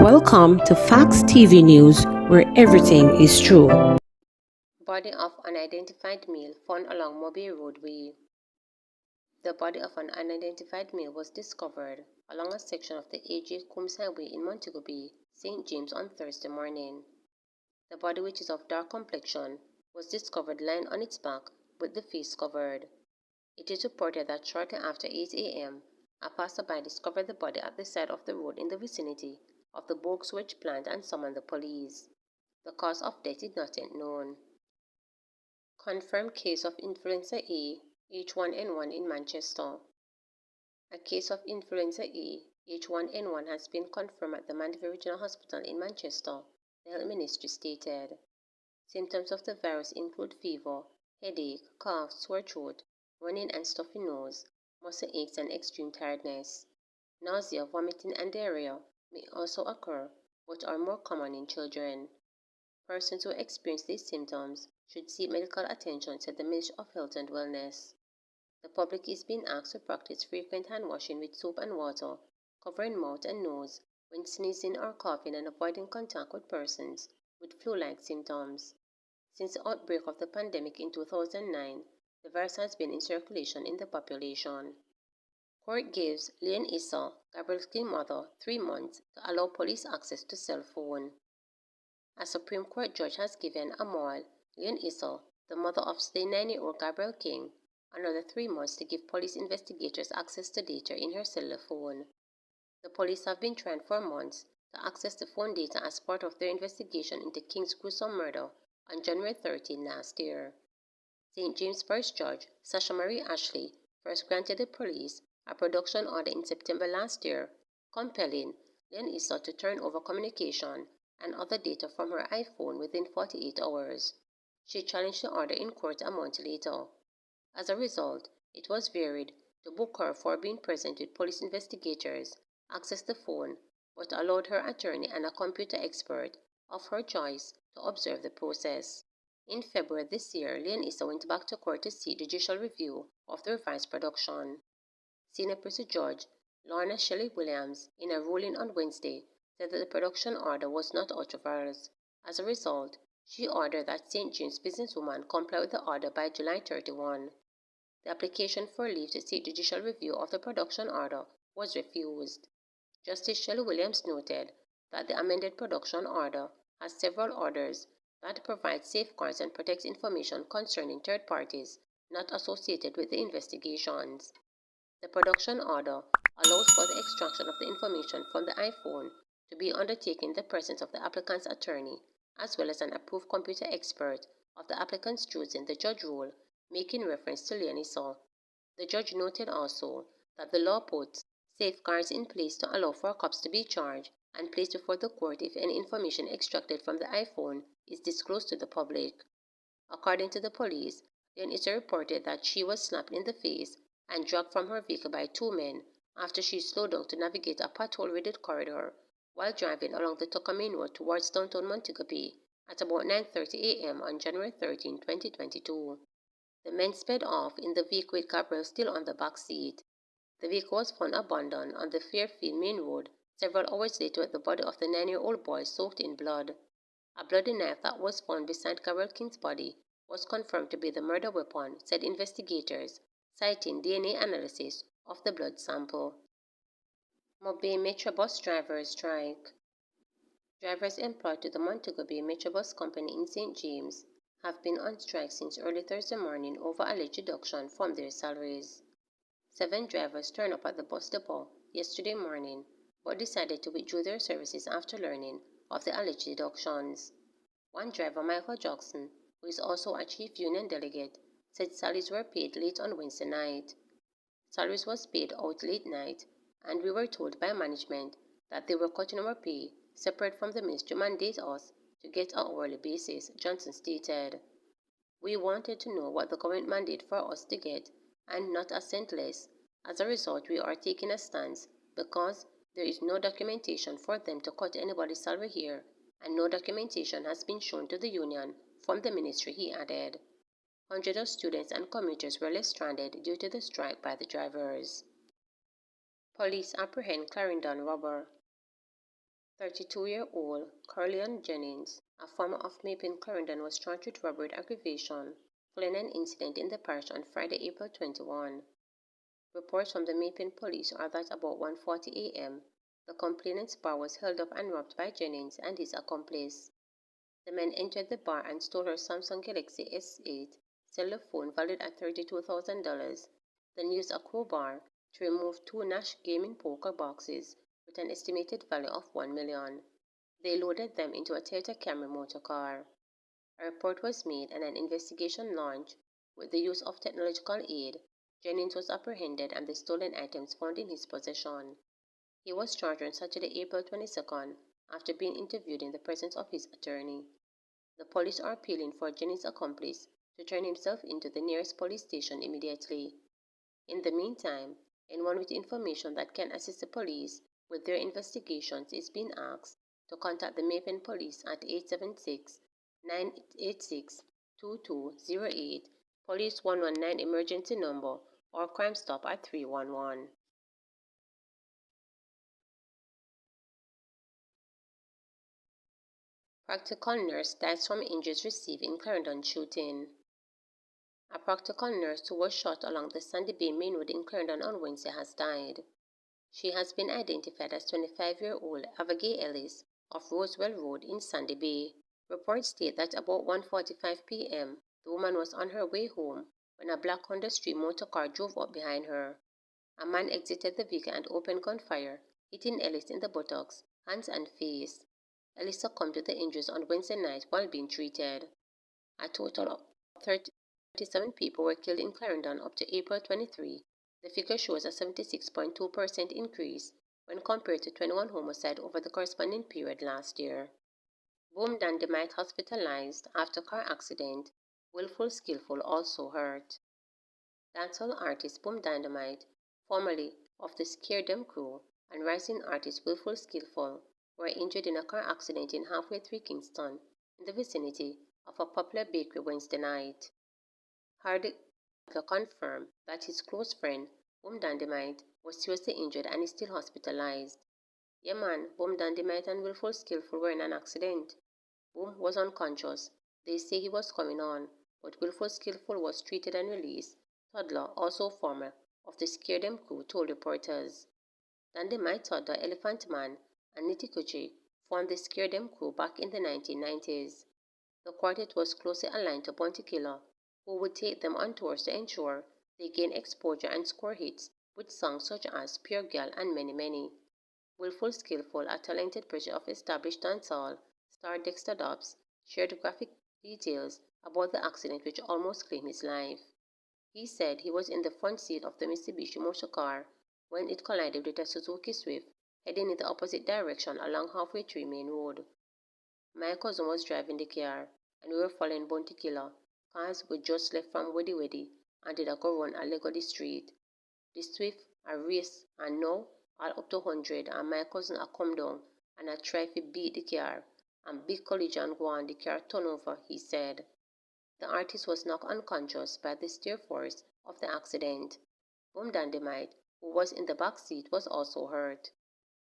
Welcome to Facts TV News, where everything is true. Body of unidentified male found along Moby roadway. The body of an unidentified male was discovered along a section of the A.J. Coombs Highway in Montego Bay, St. James on Thursday morning. The body, which is of dark complexion, was discovered lying on its back with the face covered. It is reported that shortly after 8 a.m., a passerby discovered the body at the side of the road in the vicinity of the bogue sewage plant and summoned the police. The cause of death is not yet known. Confirmed case of influenza A H1N1 in Manchester. A case of influenza A H1N1 has been confirmed at the Montego Regional Hospital in Manchester, the Health Ministry stated. Symptoms of the virus include fever, headache, cough, sore throat, running and stuffy nose, muscle aches and extreme tiredness. Nausea, vomiting and diarrhea may also occur, but are more common in children. Persons who experience these symptoms should seek medical attention, said the Ministry of Health and Wellness. The public is being asked to practice frequent hand washing with soap and water, covering mouth and nose when sneezing or coughing, and avoiding contact with persons with flu-like symptoms. Since the outbreak of the pandemic in 2009, the virus has been in circulation in the population. Court gives Leon Issa, Gabriel's mother, 3 months to allow police access to cell phone. A Supreme Court judge has given Amal Leon Issa, the mother of slain 9-year-old Gabriel King, another 3 months to give police investigators access to data in her cellular phone. The police have been trying for months to access the phone data as part of their investigation into King's gruesome murder on January 13 last year. St. James First Judge Sasha Marie Ashley first granted the police a production order in September last year, compelling Leon Issa to turn over communication and other data from her iPhone within 48 hours. She challenged the order in court a month later. As a result, it was varied to book her for being present with police investigators, access the phone, but allowed her attorney and a computer expert of her choice to observe the process. In February this year, Leon Issa went back to court to seek judicial review of the revised production. Senior Prison Judge Lorna Shelley Williams, in a ruling on Wednesday, said that the production order was not authorized. As a result, she ordered that St. James businesswoman comply with the order by July 31. The application for leave to seek judicial review of the production order was refused. Justice Shelley Williams noted that the amended production order has several orders that provide safeguards and protect information concerning third parties not associated with the investigations. The production order allows for the extraction of the information from the iPhone to be undertaken in the presence of the applicant's attorney, as well as an approved computer expert of the applicant's choosing, the judge ruled, making reference to Leon Issa. The judge noted also that the law puts safeguards in place to allow for cops to be charged and placed before the court if any information extracted from the iPhone is disclosed to the public. According to the police, Leon Issa reported that she was slapped in the face and dragged from her vehicle by 2 men after she slowed down to navigate a pothole-riddled corridor while driving along the Tucker Main Road towards downtown Montego Bay at about 9:30 a.m. on January 13, 2022. The men sped off in the vehicle with Gabriel still on the back seat. The vehicle was found abandoned on the Fairfield Main Road several hours later with the body of the 9-year-old boy soaked in blood. A bloody knife that was found beside Gabriel King's body was confirmed to be the murder weapon, said investigators, citing DNA analysis of the blood sample. Moby Metrobus drivers strike. Drivers employed to the Montego Bay Metrobus company in St. James have been on strike since early Thursday morning over alleged deduction from their salaries. 7 drivers turned up at the bus depot yesterday morning, but decided to withdraw their services after learning of the alleged deductions. One driver, Michael Jackson, who is also a chief union delegate, said salaries were paid late on Wednesday night. Salaries was paid out late night, and we were told by management that they were cutting our pay separate from the ministry mandate us to get an hourly basis, Johnson stated. We wanted to know what the government mandate for us to get, and not a cent less. As a result, we are taking a stance because there is no documentation for them to cut anybody's salary here, and no documentation has been shown to the union from the ministry, he added. Hundreds of students and commuters were left stranded due to the strike by the drivers. Police apprehend Clarendon robber. 32-year-old Clarendon Jennings, a farmer of Maple Clarendon, was charged with robbery with aggravation following an incident in the parish on Friday, April 21. Reports from the Maple police are that about 1:40 a.m., the complainant's bar was held up and robbed by Jennings and his accomplice. The men entered the bar and stole her Samsung Galaxy S8 cellular phone valued at $32,000, then used a crowbar to remove two Nash gaming poker boxes with an estimated value of $1 million. They loaded them into a Toyota Camry motor car. A report was made and an investigation launched. With the use of technological aid, Jennings was apprehended and the stolen items found in his possession. He was charged on Saturday, April 22nd, after being interviewed in the presence of his attorney. The police are appealing for Jennings' accomplice to turn himself into the nearest police station immediately. In the meantime, anyone with information that can assist the police with their investigations is being asked to contact the Maple Police at 876-986-2208, Police 119 emergency number, or Crime Stop at 311. Practical nurse dies from injuries received in Clarendon shooting. A practical nurse who was shot along the Sandy Bay Main Road in Clarendon on Wednesday has died. She has been identified as 25-year-old Abigail Ellis of Rosewell Road in Sandy Bay. Reports state that about 1:45 p.m., the woman was on her way home when a black Honda Street motor car drove up behind her. A man exited the vehicle and opened gunfire, hitting Ellis in the buttocks, hands and face. Ellis succumbed to the injuries on Wednesday night while being treated. A total of 37 people were killed in Clarendon up to April 23. The figure shows a 76.2% increase when compared to 21 homicides over the corresponding period last year. Boom Dynamite hospitalized after car accident. Willful Skillful also hurt. Dancehall artist Boom Dynamite, formerly of the Scare Them crew, and rising artist Willful Skillful were injured in a car accident in Halfway Through Kingston, in the vicinity of a popular bakery Wednesday night. Hardy confirmed that his close friend, Boom Dynamite, was seriously injured and is still hospitalized. Yeah man, Boom Dynamite and Willful Skillful were in an accident. Boom was unconscious. They say he was coming on, but Willful Skillful was treated and released. Toddler, also former of the Scare Them crew, told reporters. Dynamite, Toddler, Elephant Man, and Nitty Kuchi formed the Scare Them crew back in the 1990s. The quartet was closely aligned to Bounty Killer, who would take them on tours to ensure they gain exposure and score hits with songs such as Pure Girl and many. Willful Skillful, a talented producer of established dancehall star Dexter Dobbs, shared graphic details about the accident which almost claimed his life. He said he was in the front seat of the Mitsubishi motor car when it collided with a Suzuki Swift heading in the opposite direction along Halfway Through Main Road. My cousin was driving the car, and we were following Bounty Killer. Cars we just left from Weddy and did a go run a leg of the street. The Swift a race and now all up to 100, and my cousin a come down and a try to beat the car, and big collision go on, the car turn over, he said. The artist was knocked unconscious by the sheer force of the accident. Boom Dynamite, who was in the back seat, was also hurt.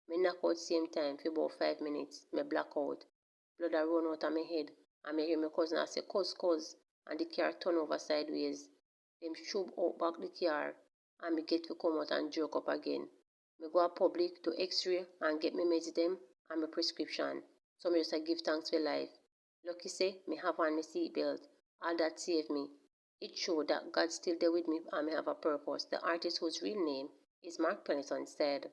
Me knock out same time for about 5 minutes, me black out. Blood a run out of my head, and me hear my cousin a say, cuz, and the car turn over sideways. Them shove out back the car, and me get to come out and jerk up again. Me go a public to x-ray and get me meds them and my prescription. So me just a give thanks for life. Lucky say, me have on my seatbelt. All that saved me. It showed that God's still there with me and me have a purpose, the artist whose real name is Mark Pennington said.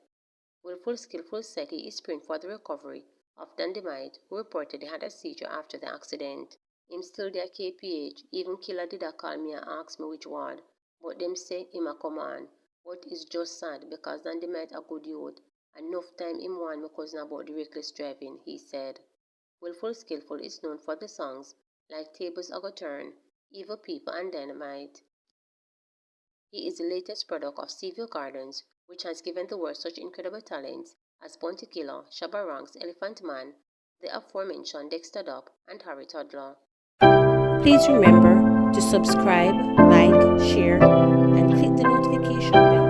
Willful Skillful said he is praying for the recovery of Dynamite, who reportedly had a seizure after the accident. Him still there KPH, even killer did a call me and ask me which ward, but them say him a come on. But it's just sad because Dynamite a good youth, and enough time him warn my cousin about the reckless driving, he said. Willful Skillful is known for the songs like Tables A Go Turn, Evil People and Dynamite. He is the latest product of Seaview Gardens, which has given the world such incredible talents as Bounty Killer, Shabba Ranks, Elephant Man, the aforementioned Dexter Dobb, and Harry Toddler. Please remember to subscribe, like, share, and click the notification bell